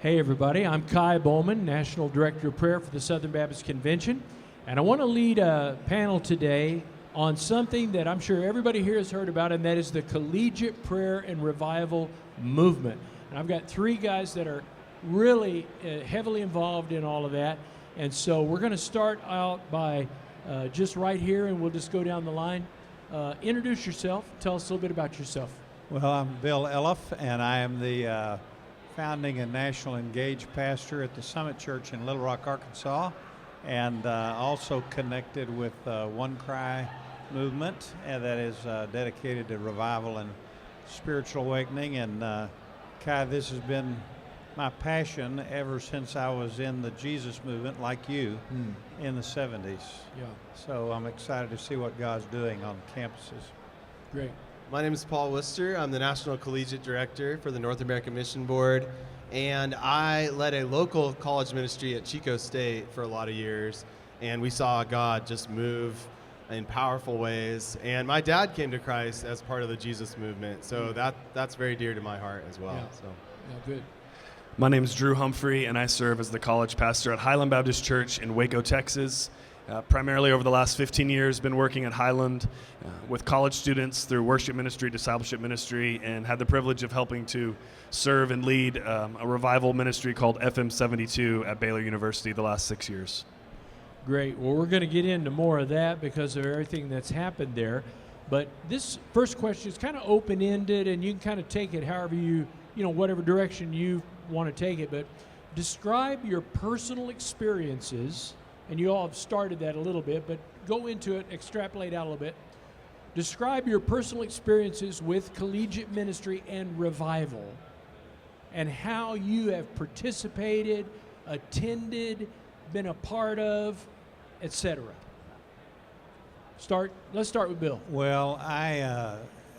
Hey everybody, I'm Kai Bowman, National Director of Prayer for the Southern Baptist Convention, and I want to lead a panel today on something that I'm sure everybody here has heard about, and that is the Collegiate Prayer and Revival Movement. And I've got three guys that are really heavily involved in all of that, and so we're going to start out by just right here, and we'll just go down the line. Introduce yourself. Tell us a little bit about yourself. Well, I'm Bill Elliff, and I am the founding and national engaged pastor at the Summit Church in Little Rock, Arkansas, and also connected with One Cry movement that is dedicated to revival and spiritual awakening. And Kai, this has been my passion ever since I was in the Jesus movement, like you, in the 70s. Yeah. So I'm excited to see what God's doing on campuses. Great. My name is Paul Worcester. I'm the National Collegiate Director for the North American Mission Board, and I led a local college ministry at Chico State for a lot of years, and we saw God just move in powerful ways. And my dad came to Christ as part of the Jesus movement, so that's very dear to my heart as well. Yeah. So. Yeah, good. My name is Drew Humphrey, and I serve as the college pastor at Highland Baptist Church in Waco, Texas. Primarily over the last 15 years, been working at Highland with college students through worship ministry, discipleship ministry, and had the privilege of helping to serve and lead a revival ministry called FM 72 at Baylor University the last 6 years. Great. Well, we're going to get into more of that because of everything that's happened there. But this first question is kind of open-ended, and you can kind of take it however whatever direction you want to take it. But describe your personal experiences. And you all have started that a little bit, but go into it, extrapolate out a little bit. Describe your personal experiences with collegiate ministry and revival and how you have participated, attended, been a part of, etc. Let's start with Bill. Well,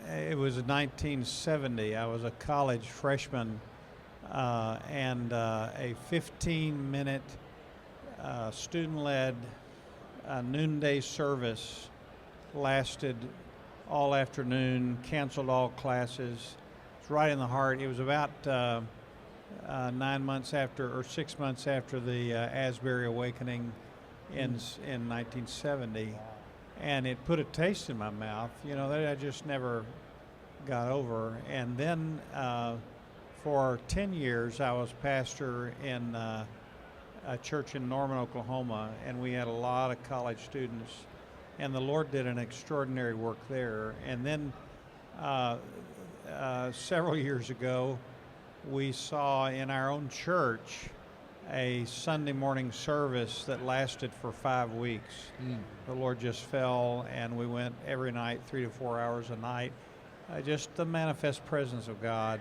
it was 1970. I was a college freshman, and a 15-minute student-led noonday service lasted all afternoon, canceled all classes. It's right in the heart. It was about 9 months after, or 6 months after the Asbury Awakening in 1970, and it put a taste in my mouth, that I just never got over. And then for 10 years, I was pastor in a church in Norman, Oklahoma, and we had a lot of college students, and the Lord did an extraordinary work there. And then several years ago, we saw in our own church a Sunday morning service that lasted for 5 weeks. The Lord just fell, and we went every night, 3 to 4 hours a night, just the manifest presence of God.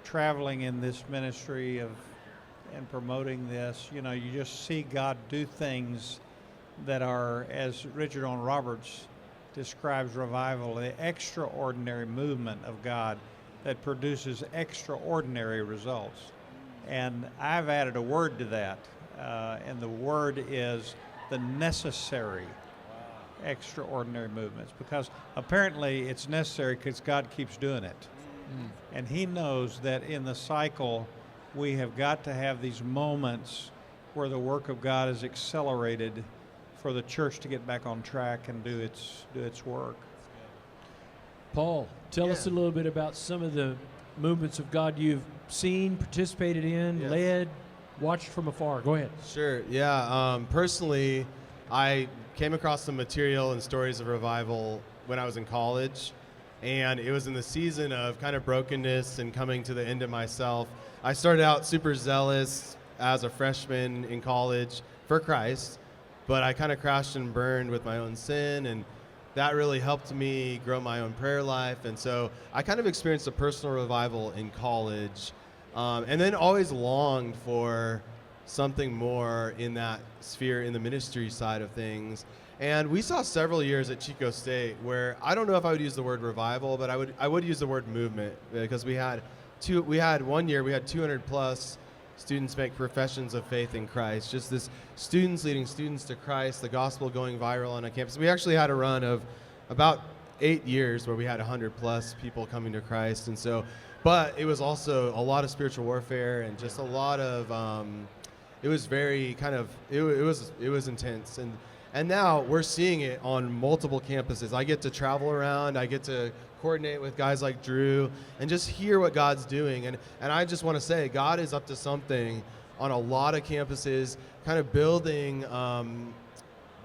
Traveling in this ministry and promoting this, you just see God do things that are, as Richard Owen Roberts describes revival, the extraordinary movement of God that produces extraordinary results. And I've added a word to that, and the word is the necessary extraordinary movements, because apparently it's necessary because God keeps doing it. And he knows that in the cycle, we have got to have these moments where the work of God is accelerated for the church to get back on track and do its work. Paul, tell us a little bit about some of the movements of God you've seen, participated in, led, watched from afar. Go ahead. Sure. Yeah. Personally, I came across some material and stories of revival when I was in college. And it was in the season of kind of brokenness and coming to the end of myself. I started out super zealous as a freshman in college for Christ, but I kind of crashed and burned with my own sin, and that really helped me grow my own prayer life. And so I kind of experienced a personal revival in college, and then always longed for something more in that sphere, in the ministry side of things. And we saw several years at Chico State where I don't know if I would use the word revival, but I would use the word movement, because we had 1 year we had 200 plus students make professions of faith in Christ. Just this students leading students to Christ, the gospel going viral on a campus. We actually had a run of about 8 years where we had 100 plus people coming to Christ. And so, but it was also a lot of spiritual warfare and just a lot of, it was very kind of, it was intense. And now we're seeing it on multiple campuses. I get to travel around, I get to coordinate with guys like Drew and just hear what God's doing. And I just want to say, God is up to something on a lot of campuses, kind of building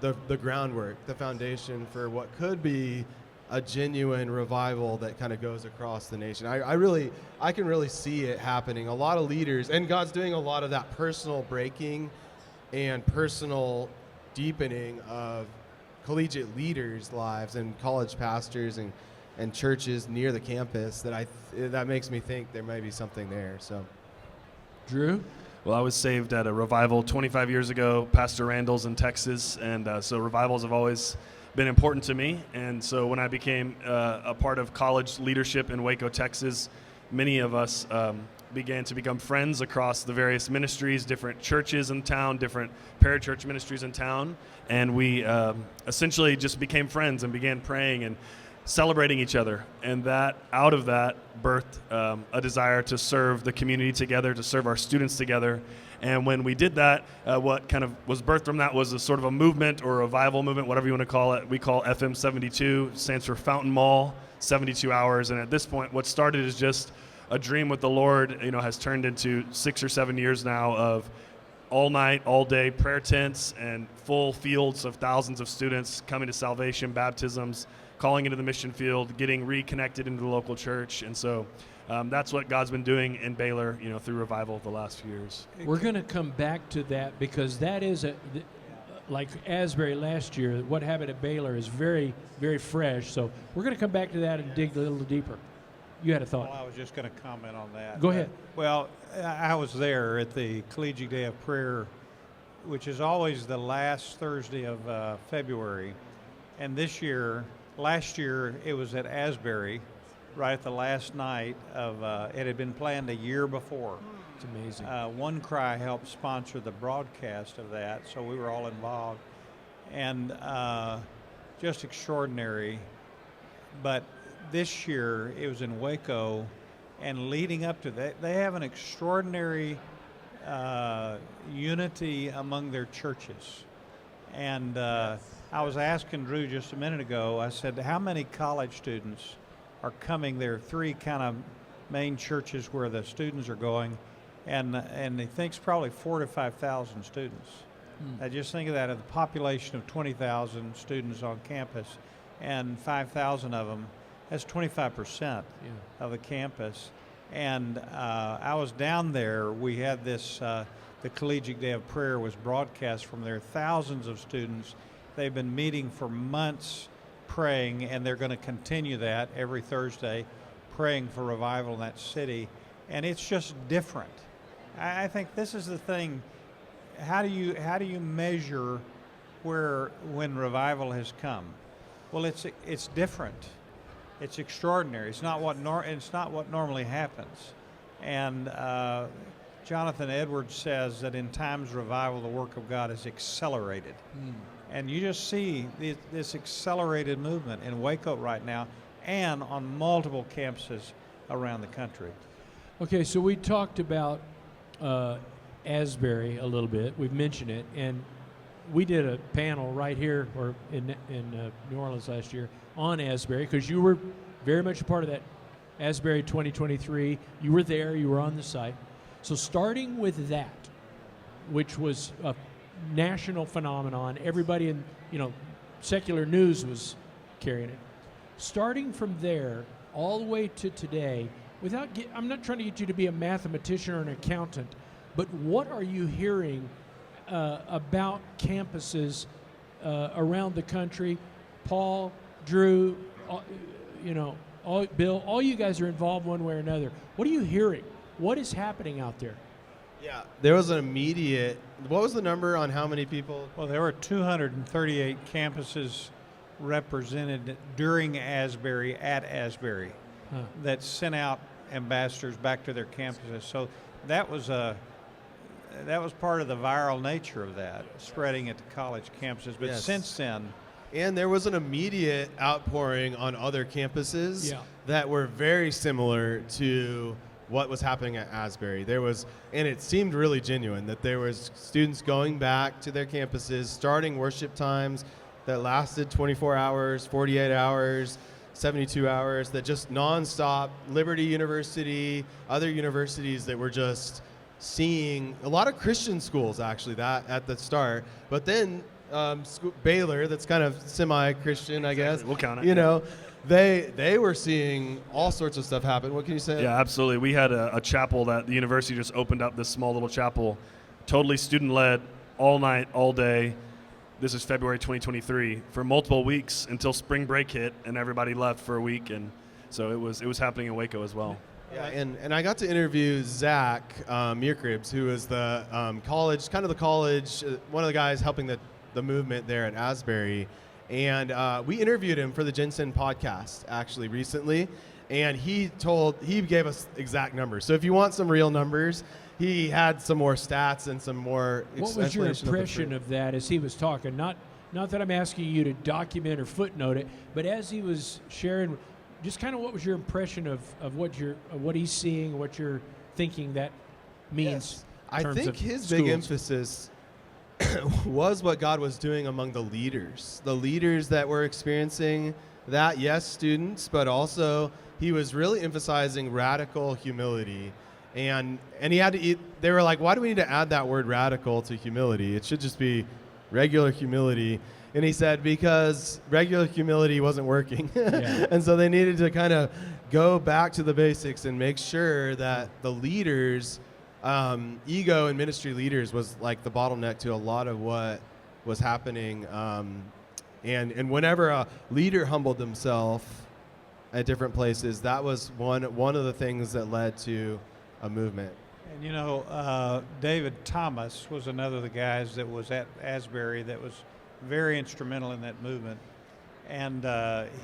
the groundwork, the foundation for what could be a genuine revival that kind of goes across the nation. I can really see it happening. A lot of leaders, and God's doing a lot of that personal breaking and personal deepening of collegiate leaders' lives and college pastors and churches near the campus that makes me think there might be something there. So, Drew? Well, I was saved at a revival 25 years ago, Pastor Randall's in Texas, and so revivals have always been important to me. And so when I became a part of college leadership in Waco, Texas, many of us began to become friends across the various ministries, different churches in town, different parachurch ministries in town, and we essentially just became friends and began praying and celebrating each other, and that out of that birthed a desire to serve the community together, to serve our students together. And when we did that, what kind of was birthed from that was a sort of a movement or a revival movement, whatever you want to call it. We call FM 72, stands for Fountain Mall, 72 hours. And at this point, what started as just a dream with the Lord, has turned into 6 or 7 years now of all night, all day prayer tents and full fields of thousands of students coming to salvation, baptisms, calling into the mission field, getting reconnected into the local church. And so that's what God's been doing in Baylor, through revival the last few years. We're going to come back to that because that is like Asbury last year, what happened at Baylor is very, very fresh. So we're going to come back to that and dig a little deeper. You had a thought. Well, I was just going to comment on that. Go ahead. Well, I was there at the Collegiate Day of Prayer, which is always the last Thursday of February. And last year, it was at Asbury, right at the last night of, it had been planned a year before. It's amazing. One Cry helped sponsor the broadcast of that, so we were all involved. And just extraordinary. But this year, it was in Waco, and leading up to that, they have an extraordinary unity among their churches. And I was asking Drew just a minute ago, I said, how many college students are coming? There are 3 kind of main churches where the students are going, and he thinks probably 4,000 to 5,000 students. I just think of that, of the population of 20,000 students on campus, and 5,000 of them, that's 25% of the campus. And I was down there, we had this, the Collegiate Day of Prayer was broadcast from there, thousands of students. They've been meeting for months praying, and they're going to continue that every Thursday, praying for revival in that city. And it's just different. I think this is the thing. How do you measure when revival has come? Well, it's different. It's extraordinary. It's not what normally happens. And Jonathan Edwards says that in times of revival, the work of God is accelerated. And you just see this accelerated movement in Waco right now and on multiple campuses around the country. Okay, so we talked about Asbury a little bit. We've mentioned it, and we did a panel right here or in New Orleans last year on Asbury because you were very much a part of that Asbury 2023. You were there. You were on the site. So starting with that, which was a national phenomenon, everybody in secular news was carrying it. Starting from there all the way to today, I'm not trying to get you to be a mathematician or an accountant, but what are you hearing about campuses around the country? Paul, Drew, Bill, all you guys are involved one way or another. What are you hearing? What is happening out there? Yeah, there was an immediate. What was the number on how many people? Well, there were 238 campuses represented during Asbury at Asbury that sent out ambassadors back to their campuses. So that was part of the viral nature of that, spreading it to college campuses. But Yes. since then, And there was an immediate outpouring on other campuses Yeah. that were very similar to what was happening at Asbury. And it seemed really genuine that there was students going back to their campuses, starting worship times that lasted 24 hours, 48 hours, 72 hours, that just nonstop. Liberty University, other universities that were just seeing a lot of Christian schools actually that at the start, but then Baylor, that's kind of semi-Christian, I guess. We'll count it. You know, they were seeing all sorts of stuff happen. What can you say? Yeah, absolutely. We had a chapel that the university just opened up, this small little chapel, totally student-led, all night, all day. This is February 2023, for multiple weeks until spring break hit and everybody left for a week. And so it was happening in Waco as well. Yeah, and I got to interview Zach Mearcribs, who is the college, one of the guys helping the movement there at Asbury. And we interviewed him for the Jensen podcast actually recently, and he gave us exact numbers. So if you want some real numbers, he had some more stats and some more What was your explanation impression of that as he was talking? Not that I'm asking you to document or footnote it, but as he was sharing, just kind of what was your impression of what he's seeing, what you're thinking that means? Yes. I think his big emphasis was what God was doing among the leaders that were experiencing that. Yes, students, but also he was really emphasizing radical humility. And they were like, why do we need to add that word radical to humility? It should just be regular humility. And he said, because regular humility wasn't working. Yeah. And so they needed to kind of go back to the basics and make sure that the leaders, ego and ministry leaders was like the bottleneck to a lot of what was happening. And whenever a leader humbled themselves at different places, that was one of the things that led to a movement. And David Thomas was another of the guys that was at Asbury that was very instrumental in that movement. And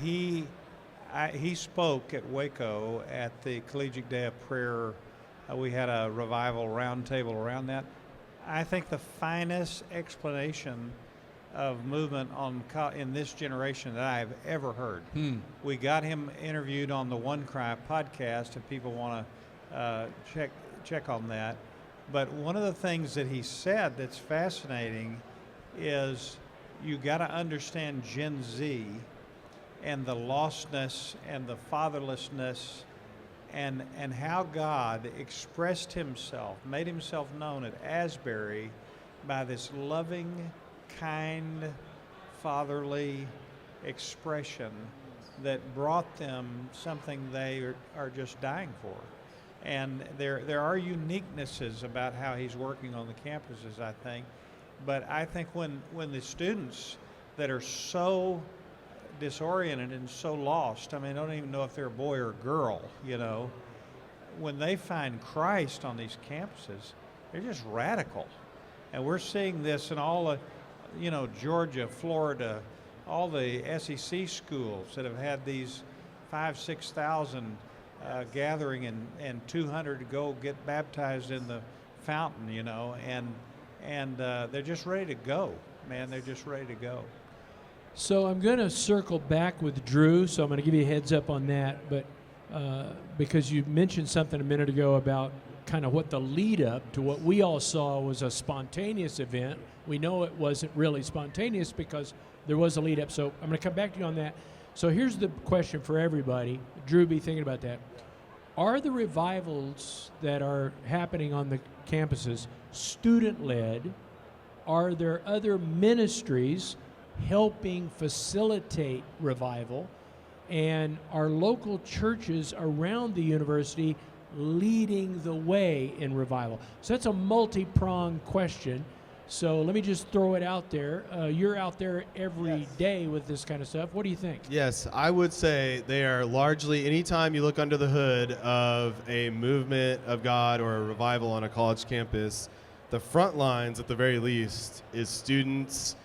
he spoke at Waco at the Collegiate Day of Prayer. We had a revival roundtable around that. I think the finest explanation of movement in this generation that I've ever heard. We got him interviewed on the One Cry podcast, if people want to check on that. But one of the things that he said that's fascinating is you got to understand Gen Z and the lostness and the fatherlessness and how God expressed himself, made himself known at Asbury by this loving, kind, fatherly expression that brought them something they are just dying for. And there are uniquenesses about how he's working on the campuses, I think. But I think when the students that are so disoriented and so lost, I mean, I don't even know if they're a boy or a girl, when they find Christ on these campuses, they're just radical. And we're seeing this in all the, Georgia, Florida, all the SEC schools that have had these 5,000-6,000 gathering and 200 to go get baptized in the fountain, and they're just ready to go, man. They're just ready to go. So I'm going to circle back with Drew, so I'm going to give you a heads up on that, but because you mentioned something a minute ago about kind of what the lead up to what we all saw was a spontaneous event. We know it wasn't really spontaneous because there was a lead up, so I'm going to come back to you on that. So here's the question for everybody. Drew, be thinking about that. Are the revivals that are happening on the campuses student-led? Are there other ministries helping facilitate revival? And are local churches around the university leading the way in revival? So that's a multi-pronged question. So let me just throw it out there. You're out there every day with this kind of stuff. What do you think? Yes, I would say they are largely, anytime you look under the hood of a movement of God or a revival on a college campus, the front lines at the very least is students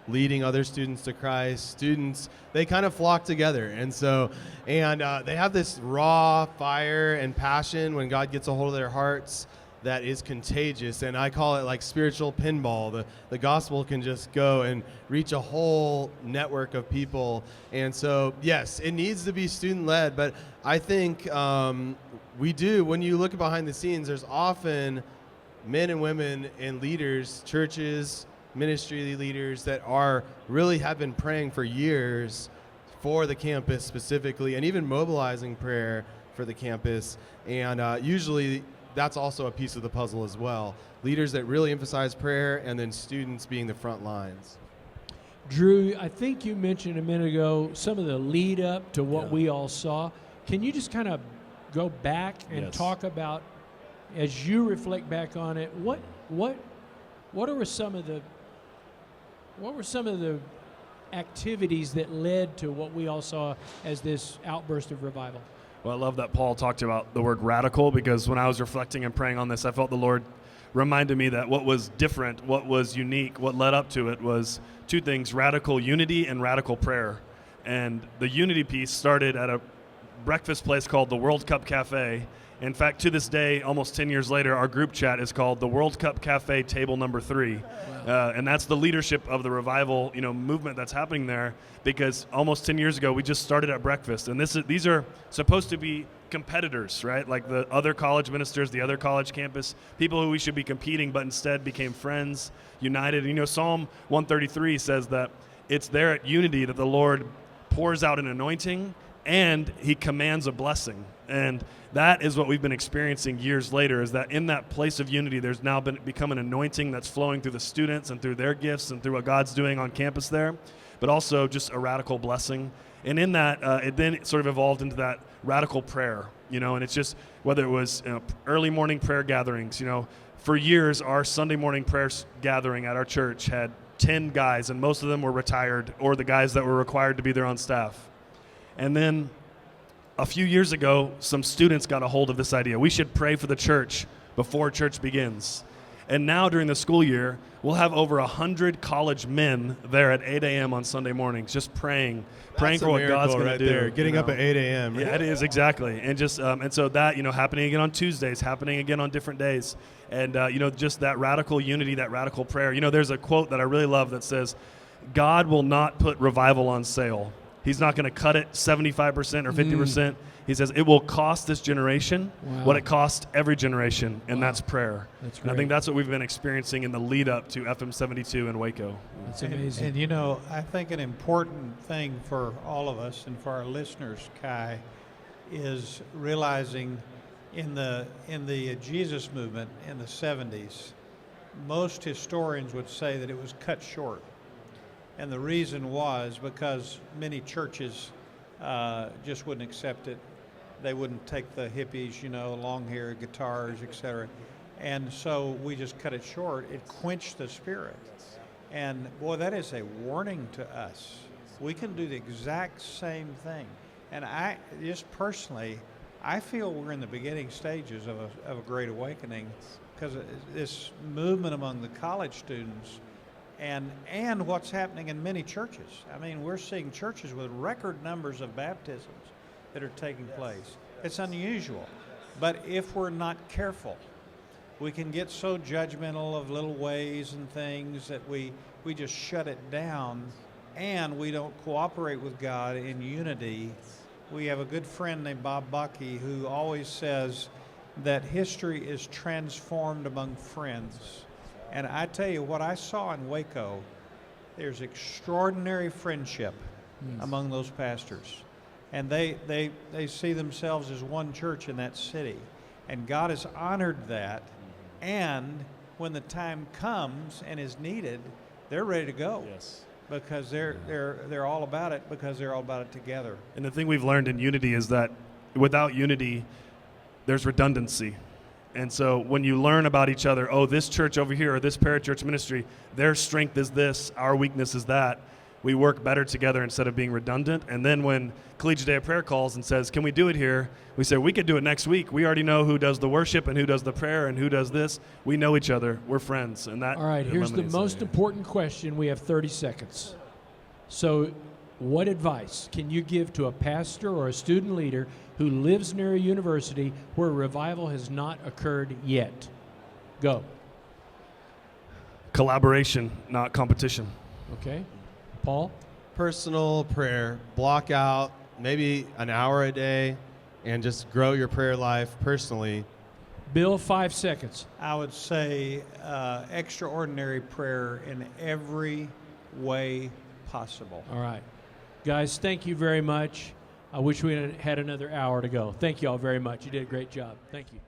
leading other students to Christ. Students, they kind of flock together. And they have this raw fire and passion when God gets a hold of their hearts. that is contagious, and I call it like spiritual pinball. The gospel can just go and reach a whole network of people. And so, yes, it needs to be student-led, but I think we do. When you look behind the scenes, there's often men and women and leaders, churches, ministry leaders that really have been praying for years for the campus specifically, and even mobilizing prayer for the campus. And usually that's also a piece of the puzzle as well. Leaders that really emphasize prayer, and then students being the front lines. Drew, I think you mentioned a minute ago some of the lead up to what we all saw. Can you just kind of go back and talk about, as you reflect back on it, what were some of the activities that led to what we all saw as this outburst of revival? Well, I love that Paul talked about the word radical, because when I was reflecting and praying on this, I felt the Lord reminded me that what was different, what was unique, what led up to it was two things: radical unity and radical prayer. And the unity piece started at a breakfast place called the World Cup Cafe. In fact, to this day, almost 10 years later, our group chat is called the World Cup Cafe Table Number 3. Wow. And that's the leadership of the revival, movement that's happening there, because almost 10 years ago, we just started at breakfast. And these are supposed to be competitors, right? Like the other college ministers, the other college campus, people who we should be competing, but instead became friends, united. Psalm 133 says that it's there at unity that the Lord pours out an anointing and he commands a blessing. And that is what we've been experiencing years later, is that in that place of unity, there's now become an anointing that's flowing through the students and through their gifts and through what God's doing on campus there, but also just a radical blessing. And in that, it then sort of evolved into that radical prayer, and it's just, whether it was early morning prayer gatherings, for years, our Sunday morning prayer gathering at our church had 10 guys, and most of them were retired, or the guys that were required to be there on staff. And then a few years ago, some students got a hold of this idea. We should pray for the church before church begins. And now during the school year, we'll have over 100 college men there at 8 a.m. on Sunday mornings, just praying for what God's going to do. There, getting up at 8 a.m. Yeah, it is, exactly. And just and so that, happening again on Tuesdays, happening again on different days. And, just that radical unity, that radical prayer. There's a quote that I really love that says, God will not put revival on sale. He's not going to cut it 75% or 50%. He says it will cost this generation what it cost every generation, and that's prayer. That's and I think that's what we've been experiencing in the lead up to FM 72 in Waco. That's amazing. And I think an important thing for all of us and for our listeners, Kai, is realizing in the Jesus movement in the 70s, most historians would say that it was cut short. And the reason was because many churches just wouldn't accept it. They wouldn't take the hippies, long hair, guitars, etc. And so we just cut it short. It quenched the spirit. And boy, that is a warning to us. We can do the exact same thing. And I just personally, I feel we're in the beginning stages of a great awakening, because this movement among the college students and what's happening in many churches. I mean, we're seeing churches with record numbers of baptisms that are taking place. It's unusual. But if we're not careful, we can get so judgmental of little ways and things that we just shut it down, and we don't cooperate with God in unity. We have a good friend named Bob Bucky who always says that history is transformed among friends. And I tell you, what I saw in Waco, there's extraordinary friendship among those pastors. And they see themselves as one church in that city. And God has honored that. And when the time comes and is needed, they're ready to go. Yes. Because they're all about it, because they're all about it together. And the thing we've learned in unity is that without unity, there's redundancy. And so when you learn about each other, this church over here or this parachurch ministry, their strength is this, our weakness is that, we work better together instead of being redundant. And then when Collegiate Day of Prayer calls and says, can we do it here? We say, we could do it next week. We already know who does the worship and who does the prayer and who does this. We know each other. We're friends. And that. All right, here's the most important question. We have 30 seconds. So what advice can you give to a pastor or a student leader who lives near a university where revival has not occurred yet? Go. Collaboration, not competition. Okay. Paul? Personal prayer. Block out maybe an hour a day and just grow your prayer life personally. Bill, 5 seconds. I would say extraordinary prayer in every way possible. All right. Guys, thank you very much. I wish we had another hour to go. Thank you all very much. You did a great job. Thank you.